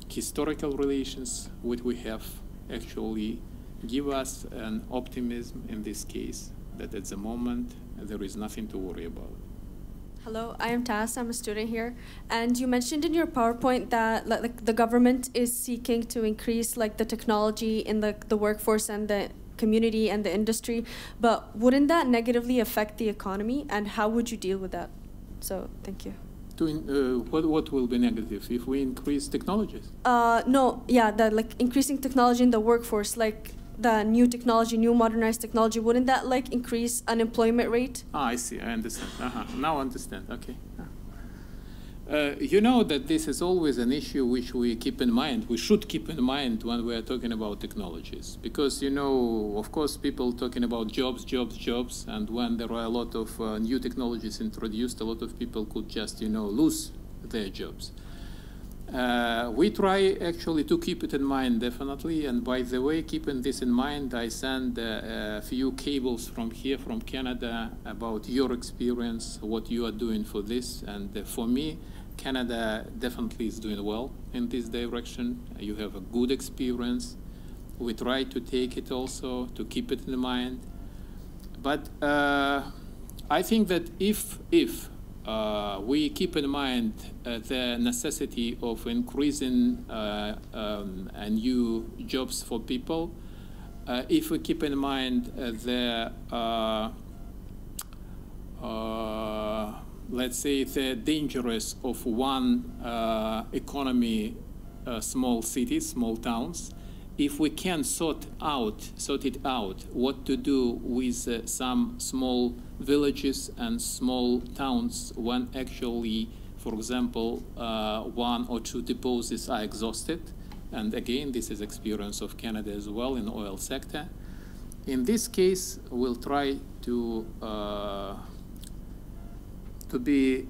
historical relations which we have actually give us an optimism in this case that at the moment there is nothing to worry about. Hello, I am Tass. I'm a student here, and you mentioned in your PowerPoint that like the government is seeking to increase like the technology in the workforce and the community and the industry, but wouldn't that negatively affect the economy, and how would you deal with that? So, thank you. What will be negative if we increase technologies? No, yeah, like increasing technology in the workforce, like the new technology, new modernized technology, wouldn't that like increase unemployment rate? I see, I understand. Now I understand, okay. You know that this is always an issue which we keep in mind. We should keep in mind when we are talking about technologies. Because, you know, of course, people talking about jobs, and when there are a lot of new technologies introduced, a lot of people could just, you know, lose their jobs. We try actually to keep it in mind, definitely. And by the way, keeping this in mind, I send a few cables from here, from Canada, about your experience, what you are doing for this. And for me, Canada definitely is doing well in this direction. You have a good experience. We try to take it also, to keep it in mind. But I think that if we keep in mind the necessity of increasing new jobs for people, if we keep in mind the let's say the dangers of one economy, small cities, small towns, if we can sort it out what to do with some small villages and small towns when actually, for example, 1 or 2 deposits are exhausted, and again, this is experience of Canada as well in oil sector. In this case, we'll try to be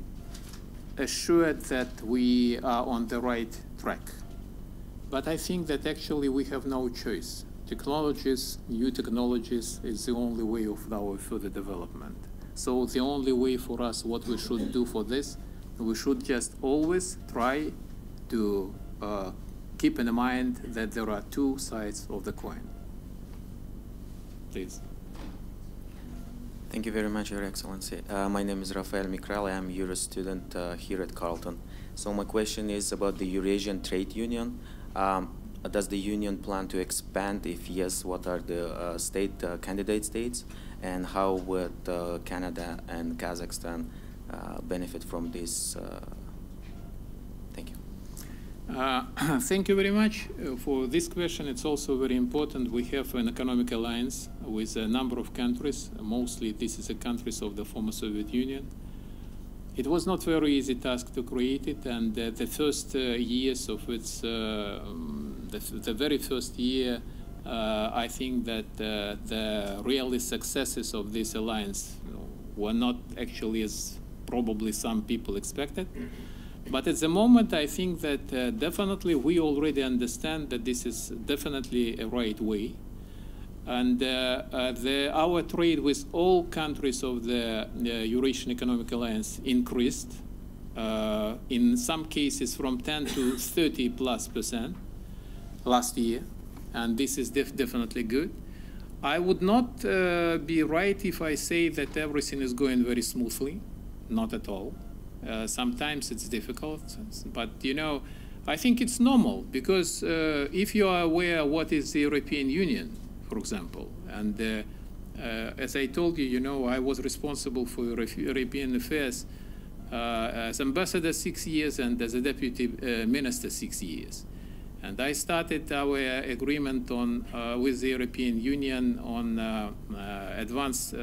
assured that we are on the right track. But I think that actually we have no choice. Technologies, new technologies, is the only way of our further development. So the only way for us, what we should do for this, we should just always try to keep in mind that there are 2 sides of the coin. Please. Thank you very much, Your Excellency. My name is Rafael Mikrali. I'm a Euro student here at Carleton. So my question is about the Eurasian Trade Union. Does the union plan to expand? If yes, what are the candidate states? And how would Canada and Kazakhstan benefit from this? Thank you. Thank you very much for this question. It's also very important. We have an economic alliance with a number of countries. Mostly this is the countries of the former Soviet Union. It was not a very easy task to create it, and the first years of its, the very first year, I think that the really successes of this alliance were not actually as probably some people expected. But at the moment, I think that definitely we already understand that this is definitely a right way. And our trade with all countries of the Eurasian Economic Alliance increased in some cases from 10 to 30+% last year, and this is definitely good. I would not be right if I say that everything is going very smoothly, not at all. Sometimes it's difficult, but you know, I think it's normal because if you are aware what is the European Union, for example, and as I told you, you know, I was responsible for European affairs as ambassador 6 years and as a deputy minister 6 years. And I started our agreement on, with the European Union on advanced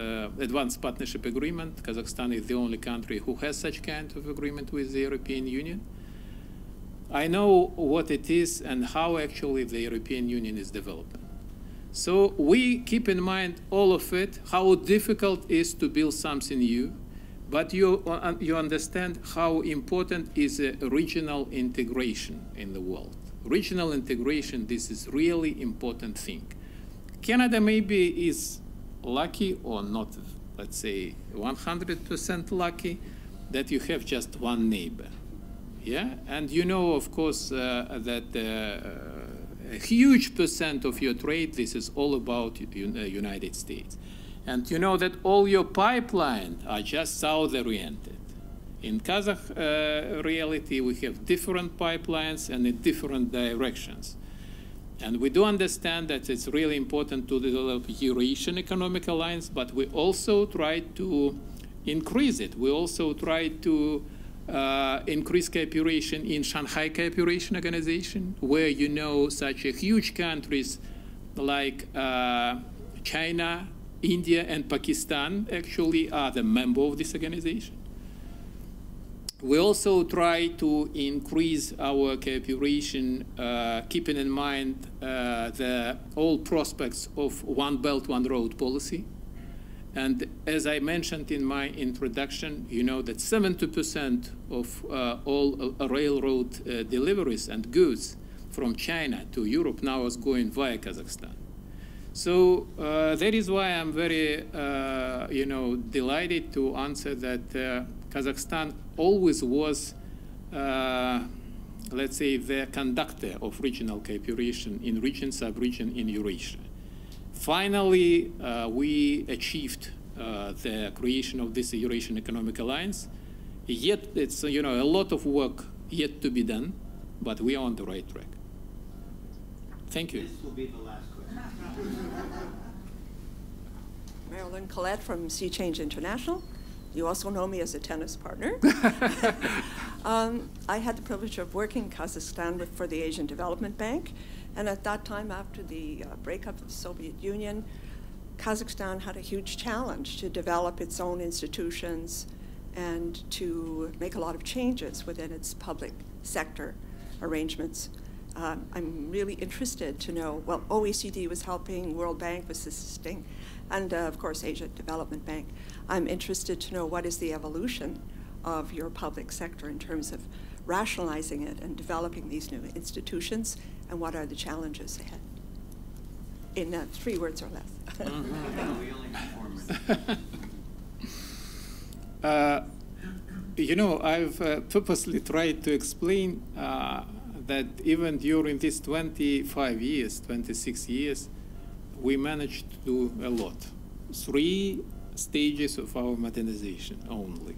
partnership agreement. Kazakhstan is the only country who has such kind of agreement with the European Union. I know what it is and how actually the European Union is developing. So we keep in mind all of it, how difficult it is to build something new, but you understand how important is regional integration in the world. Regional integration, this is really important thing. Canada maybe is lucky or not, let's say 100% lucky that you have just one neighbor. Yeah, and you know, of course, that a huge percent of your trade, this is all about United States. And you know that all your pipelines are just south-oriented. In Kazakh reality, we have different pipelines and in different directions. And we do understand that it's really important to develop Eurasian Economic Alliance, but we also try to increase it. We also try to increase cooperation in Shanghai Cooperation Organization, where you know such a huge countries like China, India, and Pakistan actually are the member of this organization. We also try to increase our cooperation, keeping in mind the all prospects of One Belt, One Road policy. And as I mentioned in my introduction, you know that 70% of all railroad deliveries and goods from China to Europe now is going via Kazakhstan. So that is why I'm very, you know, delighted to answer that Kazakhstan always was, let's say, the conductor of regional cooperation in region, sub-region in Eurasia. Finally, we achieved the creation of this Eurasian Economic Alliance. Yet it's, you know, a lot of work yet to be done, but we are on the right track. Thank you. This will be the last question. Marilyn Collette from Sea Change International. You also know me as a tennis partner. I had the privilege of working in Kazakhstan for the Asian Development Bank. And at that time, after the breakup of the Soviet Union, Kazakhstan had a huge challenge to develop its own institutions and to make a lot of changes within its public sector arrangements. I'm really interested to know, well, OECD was helping, World Bank was assisting, and of course, Asia Development Bank. I'm interested to know what is the evolution of your public sector in terms of rationalizing it and developing these new institutions, and what are the challenges ahead? In 3 words or less. You know, I've purposely tried to explain that even during these 25 years, 26 years, we managed to do a lot. 3 stages of our modernization only.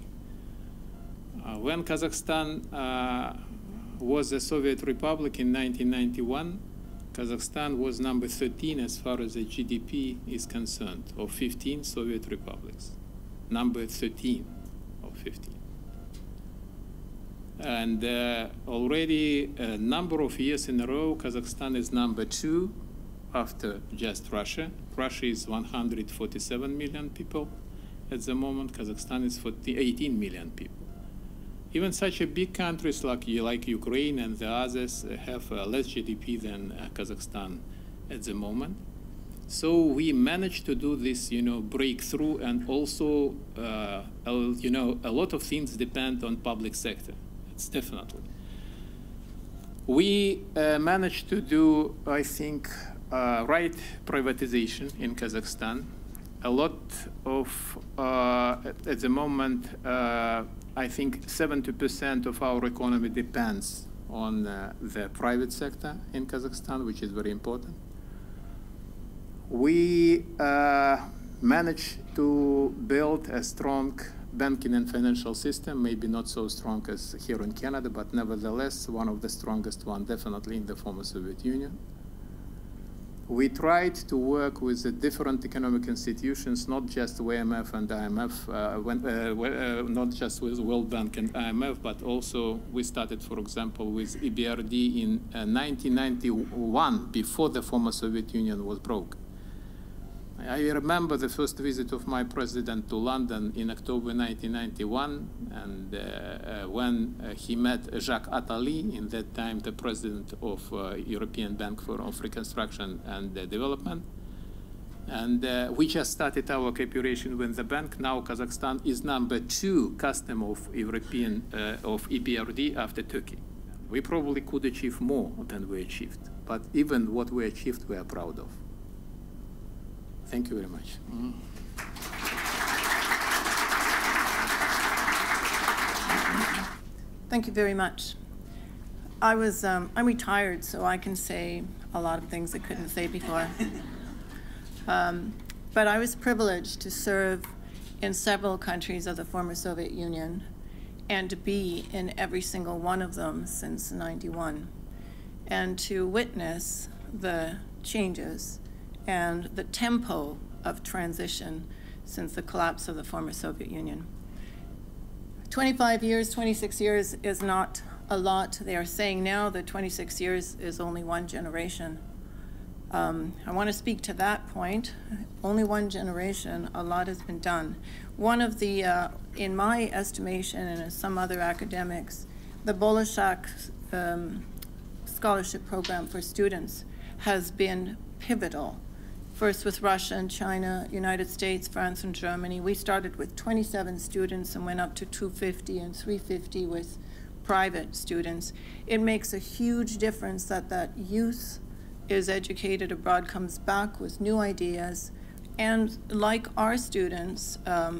When Kazakhstan was a Soviet Republic in 1991, Kazakhstan was number 13 as far as the GDP is concerned, of 15 Soviet republics. Number 13 of 15. And already a number of years in a row, Kazakhstan is number 2 after just Russia. Russia is 147 million people at the moment. Kazakhstan is 18 million people. Even such a big countries like Ukraine and the others have less GDP than Kazakhstan at the moment. So we managed to do this, you know, breakthrough, and also, you know, a lot of things depend on public sector. It's definitely. We managed to do, I think, right privatization in Kazakhstan. a lot of, at the moment, I think 70% of our economy depends on the private sector in Kazakhstan, which is very important. We managed to build a strong banking and financial system, maybe not so strong as here in Canada, but nevertheless one of the strongest one, definitely in the former Soviet Union. We tried to work with the different economic institutions, not just WMF and IMF, not just with World Bank and IMF, but also we started, for example, with EBRD in 1991, before the former Soviet Union was broke. I remember the first visit of my president to London in October 1991, and when he met Jacques Attali, in that time the president of European Bank for Reconstruction and Development. And we just started our cooperation with the bank. Now Kazakhstan is #2 customer of European of EBRD after Turkey. We probably could achieve more than we achieved, but even what we achieved, we are proud of. Thank you very much. Thank you very much. I'm retired, so I can say a lot of things I couldn't say before. But I was privileged to serve in several countries of the former Soviet Union and to be in every single one of them since '91, and to witness the changes and the tempo of transition since the collapse of the former Soviet Union. 25 years, 26 years is not a lot. They are saying now that 26 years is only one generation. I want to speak to that point. Only one generation, a lot has been done. One of the, in my estimation and as some other academics, the Bolshak scholarship program for students has been pivotal. First with Russia and China, United States, France, and Germany. We started with 27 students and went up to 250 and 350 with private students. It makes a huge difference that that youth is educated abroad, comes back with new ideas, and like our students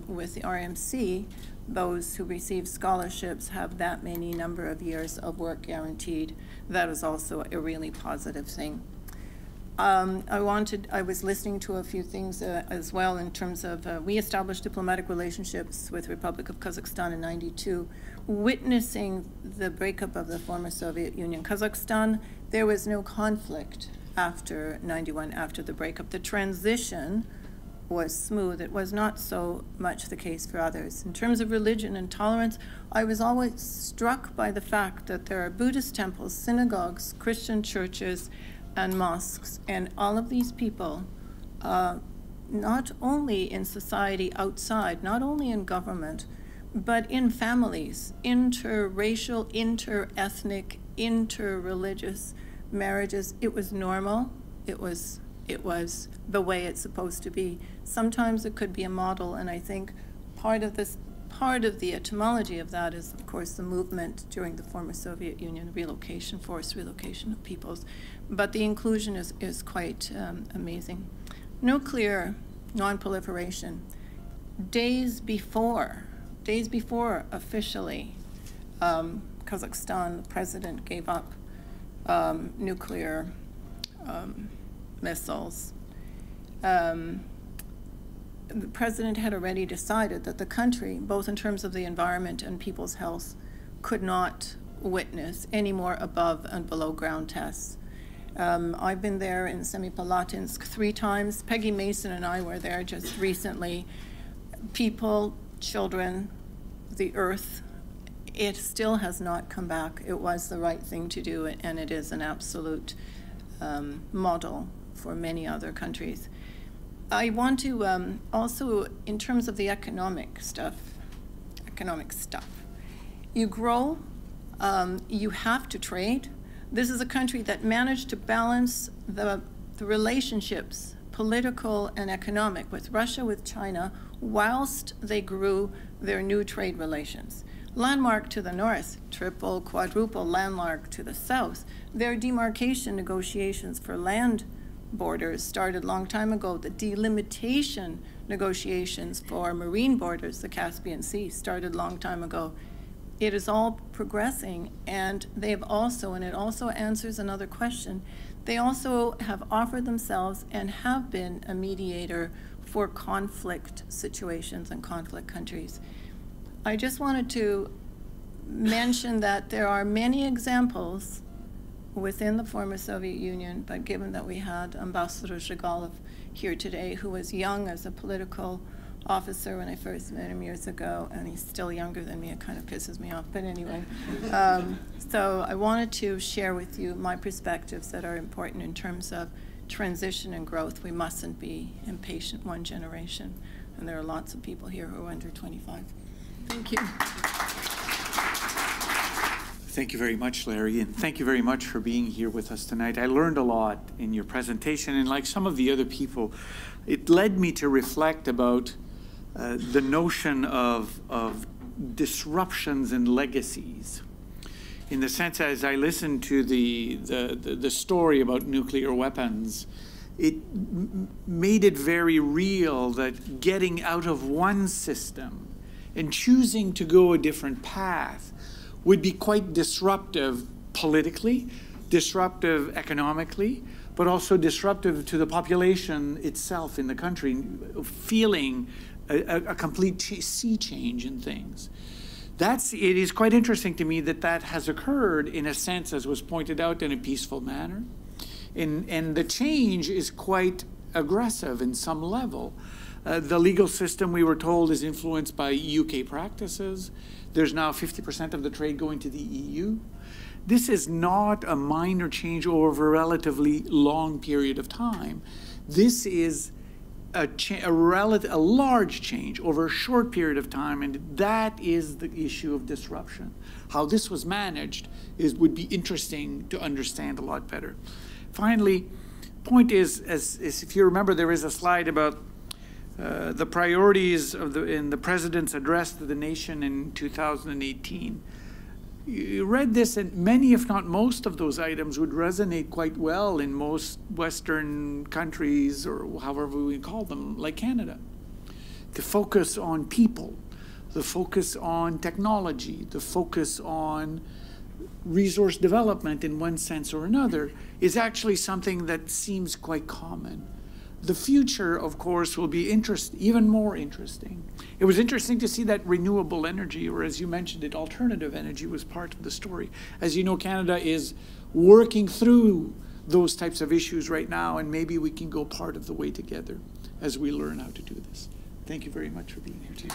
with the RMC, those who receive scholarships have that many number of years of work guaranteed. That is also a really positive thing. I was listening to a few things as well in terms of, we established diplomatic relationships with the Republic of Kazakhstan in '92, witnessing the breakup of the former Soviet Union. Kazakhstan, there was no conflict after '91, after the breakup. The transition was smooth. It was not so much the case for others. In terms of religion and tolerance, I was always struck by the fact that there are Buddhist temples, synagogues, Christian churches, and mosques, and all of these people, not only in society outside, not only in government, but in families, interracial, interethnic, interreligious marriages. It was normal. It was the way it's supposed to be. Sometimes it could be a model, and I think part of the etymology of that is, of course, the movement during the former Soviet Union, relocation, forced relocation of peoples. But the inclusion is quite amazing. Nuclear non-proliferation. Days before officially, Kazakhstan, the president gave up nuclear missiles. The president had already decided that the country, both in terms of the environment and people's health, could not witness any more above and below ground tests. I've been there in Semipalatinsk 3 times. Peggy Mason and I were there just recently. People, children, the earth, it still has not come back. It was the right thing to do, and it is an absolute model for many other countries. I want to also, in terms of the economic stuff, you grow, you have to trade. This is a country that managed to balance the relationships, political and economic, with Russia, with China, whilst they grew their new trade relations. Landmark to the north, triple, quadruple landmark to the south. Their demarcation negotiations for land borders started a long time ago. The delimitation negotiations for marine borders, the Caspian Sea, started a long time ago. It is all progressing, and they've also, and it also answers another question, they also have offered themselves and have been a mediator for conflict situations and conflict countries. I just wanted to mention that there are many examples within the former Soviet Union, but given that we had Ambassador Zhigalov here today, who was young as a political officer when I first met him years ago, and he's still younger than me. It kind of pisses me off, but anyway. So I wanted to share with you my perspectives that are important in terms of transition and growth. We mustn't be impatient one generation, and there are lots of people here who are under 25. Thank you. Thank you very much, Larry, and thank you very much for being here with us tonight. I learned a lot in your presentation, and like some of the other people, it led me to reflect about the notion of disruptions and legacies. In the sense, as I listened to the story about nuclear weapons, it made it very real that getting out of one system and choosing to go a different path would be quite disruptive politically, disruptive economically, but also disruptive to the population itself in the country, feeling a complete sea change in things. It is quite interesting to me that that has occurred in a sense, as was pointed out, in a peaceful manner. And the change is quite aggressive in some level. The legal system, we were told, is influenced by UK practices. There's now 50% of the trade going to the EU. This is not a minor change over a relatively long period of time. This is a large change over a short period of time, and that is the issue of disruption. How this was managed would be interesting to understand a lot better. Finally, point is, as if you remember, there is a slide about the priorities in the President's address to the nation in 2018. You read this, and many, if not most, of those items would resonate quite well in most Western countries, or however we call them, like Canada. The focus on people, the focus on technology, the focus on resource development in one sense or another is actually something that seems quite common. The future, of course, will be even more interesting. It was interesting to see that renewable energy, or as you mentioned it, alternative energy, was part of the story. As you know, Canada is working through those types of issues right now, and maybe we can go part of the way together as we learn how to do this. Thank you very much for being here today.